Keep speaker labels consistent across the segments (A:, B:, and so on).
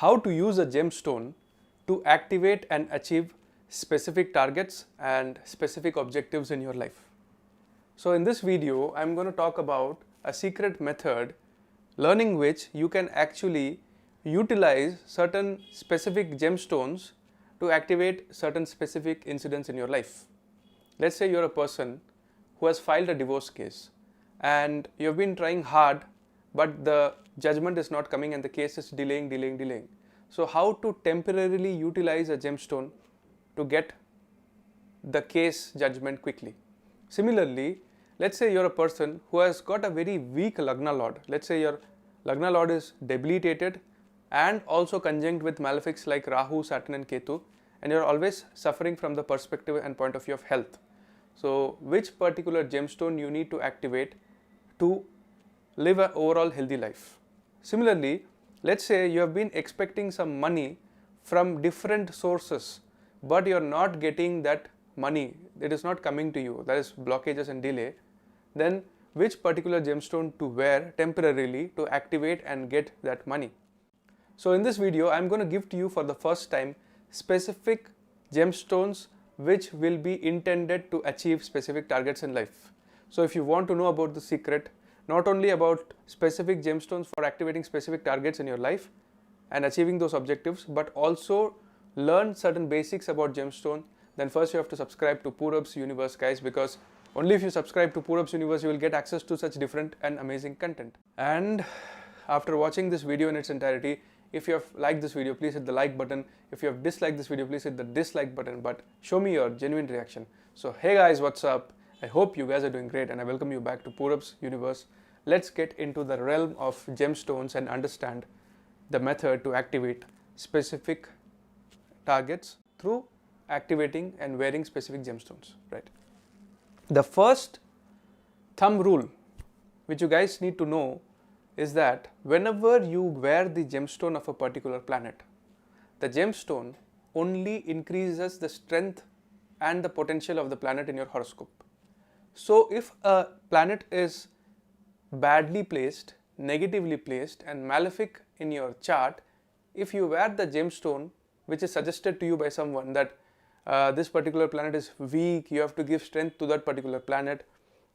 A: how to use a gemstone to activate and achieve specific targets and specific objectives in your life. So in this video, I'm going to talk about a secret method learning which you can actually utilize certain specific gemstones to activate certain specific incidents in your life. Let's say you're a person who has filed a divorce case and you've been trying hard, but the judgment is not coming and the case is delaying. So how to temporarily utilize a gemstone to get the case judgment quickly. Similarly, let's say you're a person who has got a very weak Lagna Lord. Let's say your Lagna Lord is debilitated and also conjunct with malefics like Rahu, Saturn and Ketu, and you're always suffering from the perspective and point of view of health. So which particular gemstone you need to activate to live an overall healthy life. Similarly, let's say you have been expecting some money from different sources, but you're not getting that money, it is not coming to you, there is blockages and delay. Then which particular gemstone to wear temporarily to activate and get that money. So in this video, I'm going to give to you for the first time specific gemstones which will be intended to achieve specific targets in life. So if you want to know about the secret, not only about specific gemstones for activating specific targets in your life and achieving those objectives, but also learn certain basics about gemstone, then first you have to subscribe to Purab's Universe, guys, because only if you subscribe to Purab's Universe you will get access to such different and amazing content. And after watching this video in its entirety, if you have liked this video, please hit the like button. If you have disliked this video, please hit the dislike button, but show me your genuine reaction. So hey guys, what's up? I hope you guys are doing great and I welcome you back to Purab's Universe. Let's get into the realm of gemstones and understand the method to activate specific targets through activating and wearing specific gemstones, right? The first thumb rule which you guys need to know is that whenever you wear the gemstone of a particular planet, the gemstone only increases the strength and the potential of the planet in your horoscope. So if a planet is badly placed, negatively placed and malefic in your chart, if you wear the gemstone which is suggested to you by someone that this particular planet is weak, you have to give strength to that particular planet,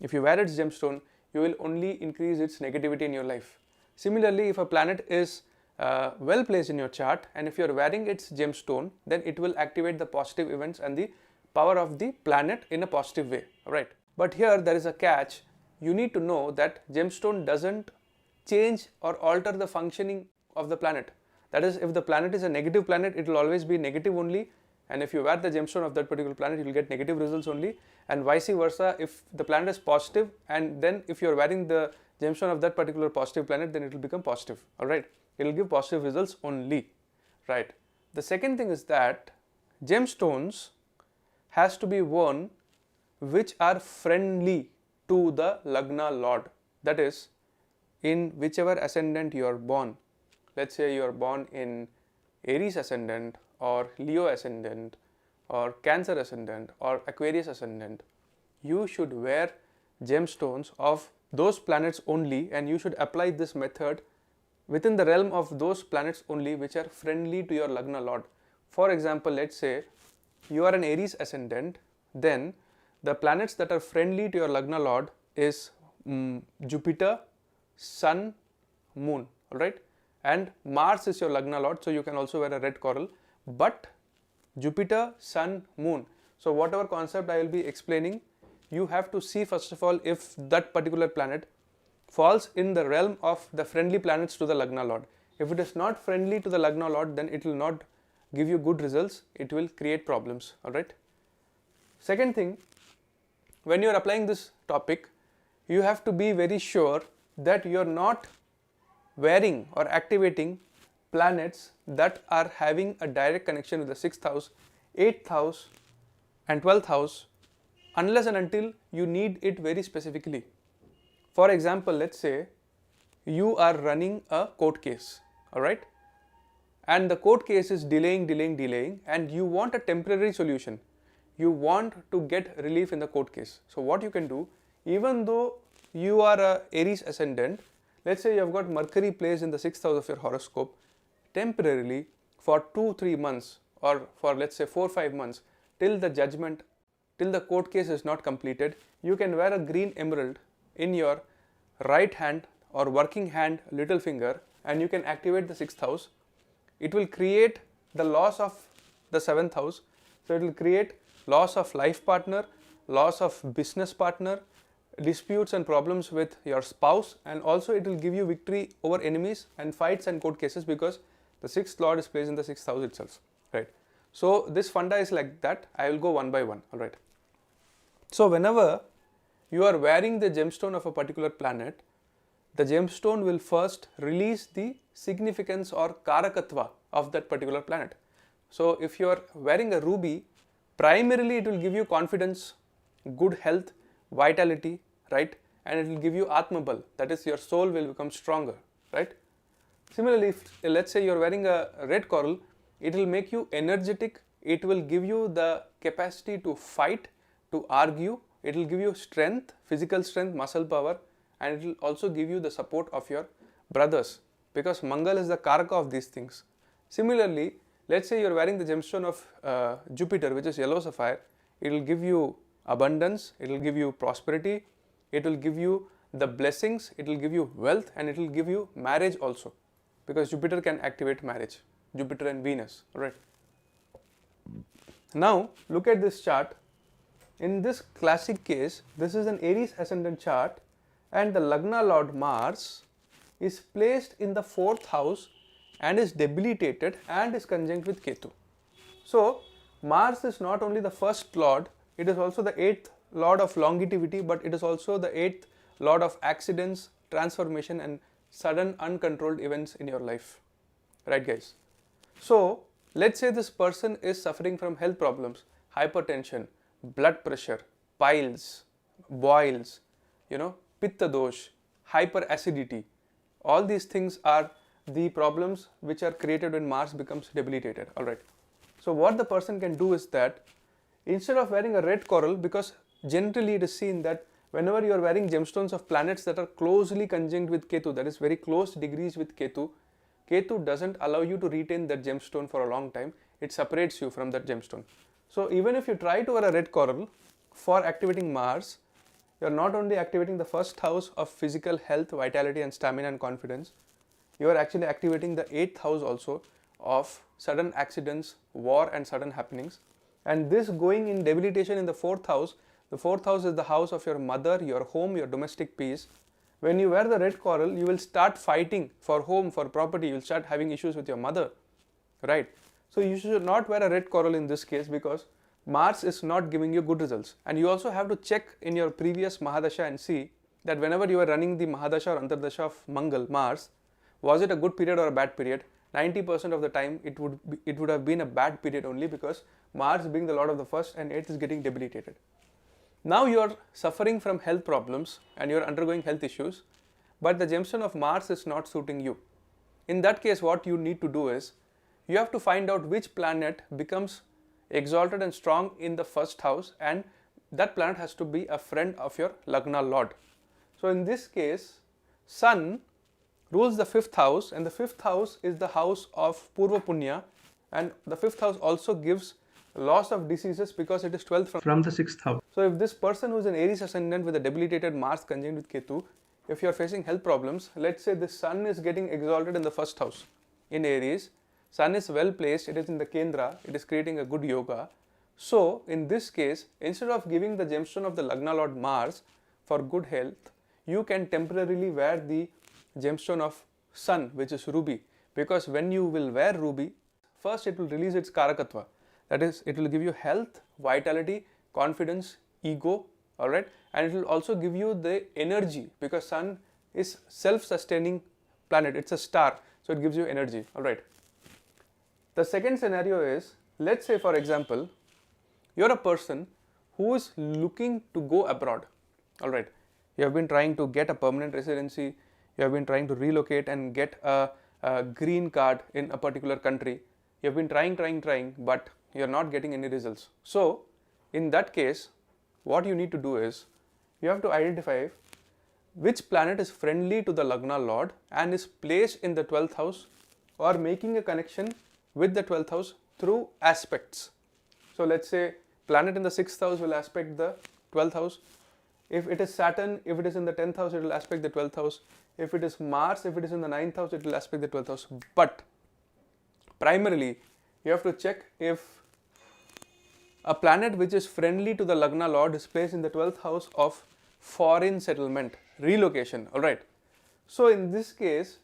A: if you wear its gemstone, you will only increase its negativity in your life. Similarly, if a planet is well placed in your chart and if you are wearing its gemstone, then it will activate the positive events and the power of the planet in a positive way, right? But here there is a catch. You need to know that gemstone doesn't change or alter the functioning of the planet. That is, if the planet is a negative planet, it will always be negative only, and if you wear the gemstone of that particular planet, you will get negative results only, and vice versa. If the planet is positive and then if you are wearing the gemstone of that particular positive planet, then it will become positive, alright? It will give positive results only, right? The second thing is that gemstones has to be worn which are friendly to the Lagna Lord, that is, in whichever ascendant you are born. Let's say you are born in Aries ascendant or Leo ascendant or Cancer ascendant or Aquarius ascendant, you should wear gemstones of those planets only, and you should apply this method within the realm of those planets only which are friendly to your Lagna Lord. For example, let's say you are an Aries ascendant, then the planets that are friendly to your Lagna Lord is Jupiter, Sun, Moon, alright? And Mars is your Lagna Lord, so you can also wear a red coral, but Jupiter, Sun, Moon. So whatever concept I will be explaining, you have to see first of all if that particular planet falls in the realm of the friendly planets to the Lagna Lord. If it is not friendly to the Lagna Lord, then it will not give you good results, it will create problems, alright? Second thing, when you are applying this topic, you have to be very sure that you are not wearing or activating planets that are having a direct connection with the 6th house, 8th house and 12th house unless and until you need it very specifically. For example, let's say you are running a court case, alright, and the court case is delaying and you want a temporary solution. You want to get relief in the court case. So what you can do, even though you are a Aries ascendant, let's say you have got Mercury placed in the 6th house of your horoscope, temporarily for 2-3 months, or for let's say 4-5 months, till the judgment, till the court case is not completed, you can wear a green emerald in your right hand or working hand little finger, and you can activate the 6th house. It will create the loss of the 7th house. So it will create loss of life partner, loss of business partner, disputes and problems with your spouse, and also it will give you victory over enemies and fights and court cases, because the 6th lord is placed in the 6th house itself, right? So this funda is like that. I will go one by one, all right? So whenever you are wearing the gemstone of a particular planet, the gemstone will first release the significance or karakatva of that particular planet. So if you are wearing a ruby, primarily it will give you confidence, good health, vitality, right? And it will give you atmabal, that is, your soul will become stronger, right? Similarly, if let's say you are wearing a red coral, it will make you energetic, it will give you the capacity to fight, to argue, it will give you strength, physical strength, muscle power, and it will also give you the support of your brothers, because Mangal is the Karaka of these things. Similarly, let's say you are wearing the gemstone of Jupiter, which is yellow sapphire, it will give you abundance, it will give you prosperity, it will give you the blessings, it will give you wealth, and it will give you marriage also, because Jupiter can activate marriage, Jupiter and Venus, right? Now look at this chart. In this classic case, this is an Aries ascendant chart, and the Lagna Lord Mars is placed in the 4th house and is debilitated and is conjunct with Ketu. So Mars is not only the first lord, it is also the 8th lord of longevity, but it is also the 8th lord of accidents, transformation, and sudden uncontrolled events in your life, right guys? So let's say this person is suffering from health problems, hypertension, blood pressure, piles, boils, pitta dosh, hyperacidity. All these things are the problems which are created when Mars becomes debilitated, alright? So what the person can do is that instead of wearing a red coral, because generally it is seen that whenever you are wearing gemstones of planets that are closely conjunct with Ketu, that is very close degrees with Ketu, Ketu doesn't allow you to retain that gemstone for a long time, it separates you from that gemstone. So even if you try to wear a red coral for activating Mars, you are not only activating the 1st house of physical health, vitality, and stamina and confidence, you are actually activating the 8th house also of sudden accidents, war, and sudden happenings. And this going in debilitation in the 4th house, the 4th house is the house of your mother, your home, your domestic peace. When you wear the red coral, you will start fighting for home, for property, you will start having issues with your mother, right? So you should not wear a red coral in this case, because Mars is not giving you good results. And you also have to check in your previous Mahadasha and see that whenever you are running the Mahadasha or Antardasha of Mangal, Mars, was it a good period or a bad period? 90% of the time it would have been a bad period only, because Mars being the lord of the 1st and 8th is getting debilitated. Now you are suffering from health problems and you are undergoing health issues, but the gemstone of Mars is not suiting you. In that case, what you need to do is, you have to find out which planet becomes exalted and strong in the 1st house, and that planet has to be a friend of your Lagna Lord. So in this case, Sun rules the 5th house, and the 5th house is the house of Purva Punya, and the 5th house also gives loss of diseases because it is 12th from the 6th house. So if this person who is an Aries ascendant with a debilitated Mars conjunct with Ketu, if you are facing health problems, let's say the Sun is getting exalted in the 1st house in Aries, Sun is well placed, it is in the Kendra, it is creating a good yoga. So in this case, instead of giving the gemstone of the Lagna Lord Mars for good health, you can temporarily wear the gemstone of Sun, which is ruby, because when you will wear ruby, first it will release its karakatva, that is, it will give you health, vitality, confidence, ego, alright, and it will also give you the energy, because Sun is self-sustaining planet, it's a star, so it gives you energy, alright. The second scenario is, let's say for example, you're a person who is looking to go abroad, alright. You have been trying to get a permanent residency, you have been trying to relocate and get a green card in a particular country. You have been trying, but you are not getting any results. So in that case, what you need to do is, you have to identify which planet is friendly to the Lagna Lord and is placed in the 12th house or making a connection with the 12th house through aspects. So let's say planet in the 6th house will aspect the 12th house. If it is Saturn, if it is in the 10th house, it will aspect the 12th house. If it is Mars, if it is in the 9th house, it will aspect the 12th house. But primarily, you have to check if a planet which is friendly to the Lagna Lord is placed in the 12th house of foreign settlement, relocation, alright. So in this case,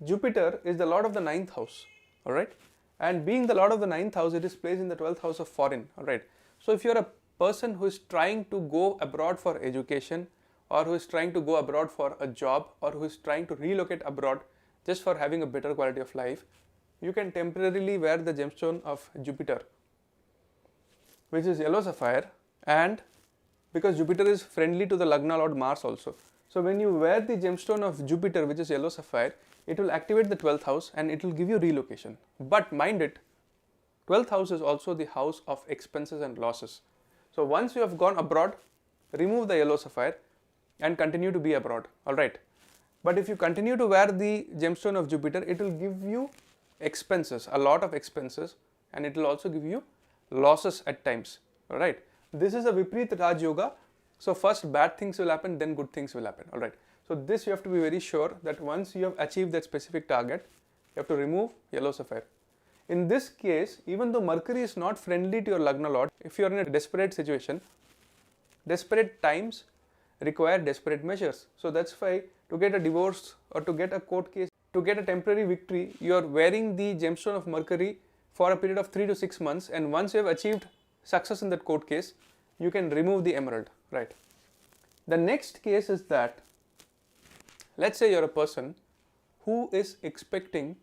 A: Jupiter is the Lord of the 9th house, alright. And being the Lord of the 9th house, it is placed in the 12th house of foreign, alright. So if you are a person who is trying to go abroad for education, or who is trying to go abroad for a job, or who is trying to relocate abroad just for having a better quality of life, you can temporarily wear the gemstone of Jupiter, which is yellow sapphire, and because Jupiter is friendly to the Lagna Lord Mars also. So when you wear the gemstone of Jupiter, which is yellow sapphire, it will activate the 12th house and it will give you relocation. But mind it, 12th house is also the house of expenses and losses. So once you have gone abroad, remove the yellow sapphire and continue to be abroad, alright. But if you continue to wear the gemstone of Jupiter, it will give you expenses, a lot of expenses, and it will also give you losses at times, alright. This is a Vipreet Raj Yoga. So first bad things will happen, then good things will happen, alright. So this you have to be very sure that once you have achieved that specific target, you have to remove yellow sapphire. In this case, even though Mercury is not friendly to your Lagna Lord, if you are in a desperate situation, desperate times require desperate measures. So that's why to get a divorce or to get a court case, to get a temporary victory, you are wearing the gemstone of Mercury for a period of 3 to 6 months, and once you have achieved success in that court case, you can remove the emerald, right. The next case is that, let's say you're a person who is expecting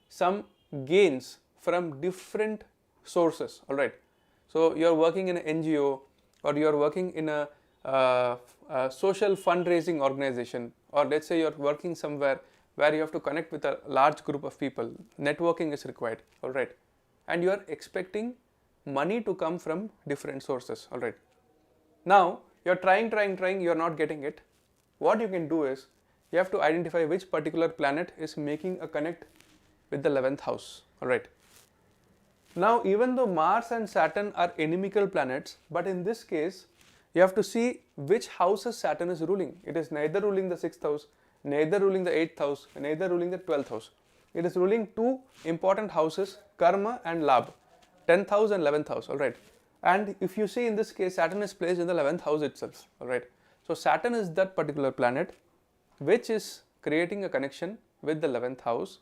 A: some gains from different sources, alright. So you're working in an NGO, or you're working in a social fundraising organization, or let's say you're working somewhere where you have to connect with a large group of people, networking is required, alright. And you are expecting money to come from different sources, alright. Now you're trying, you're not getting it. What you can do is, you have to identify which particular planet is making a connect with the 11th house, alright. Now even though Mars and Saturn are inimical planets, but in this case, you have to see which houses Saturn is ruling. It is neither ruling the 6th house, neither ruling the 8th house, neither ruling the 12th house. It is ruling two important houses, Karma and Labh, 10th house and 11th house, alright. And if you see in this case, Saturn is placed in the 11th house itself, alright. So Saturn is that particular planet which is creating a connection with the 11th house,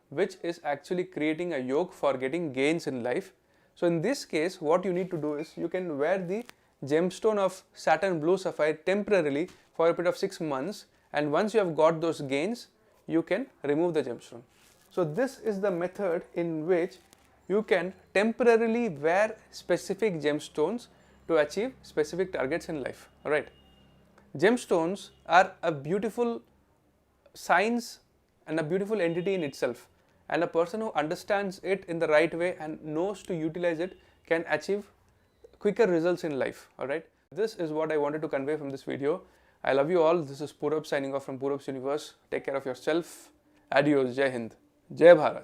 A: which is actually creating a yoke for getting gains in life. So in this case, what you need to do is, you can wear the gemstone of Saturn blue sapphire temporarily for a period of 6 months, and once you have got those gains, you can remove the gemstone. So this is the method in which you can temporarily wear specific gemstones to achieve specific targets in life, alright. Gemstones are a beautiful science and a beautiful entity in itself, and a person who understands it in the right way and knows to utilize it can achieve quicker results in life, alright. This is what I wanted to convey from this video. I love you all. This is Purab signing off from Purab's Universe. Take care of yourself. Adios. Jai Hind. Jai Bharat.